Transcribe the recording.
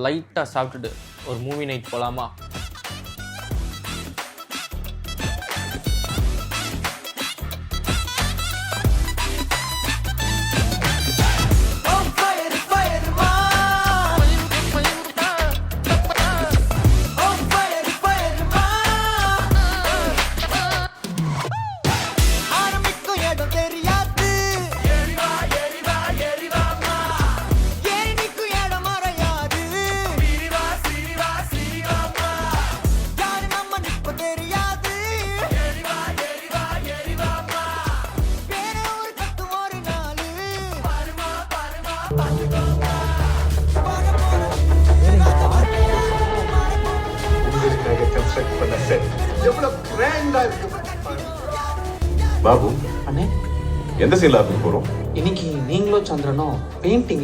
லைட்டாக சாப்பிட்டுட்டு ஒரு மூவி நைட் போகலாமா? பாபு, அண்ணே, எந்த சீன்ல போறோம்? இன்னைக்கு நீங்களும் சந்திரனும் பெயிண்டிங்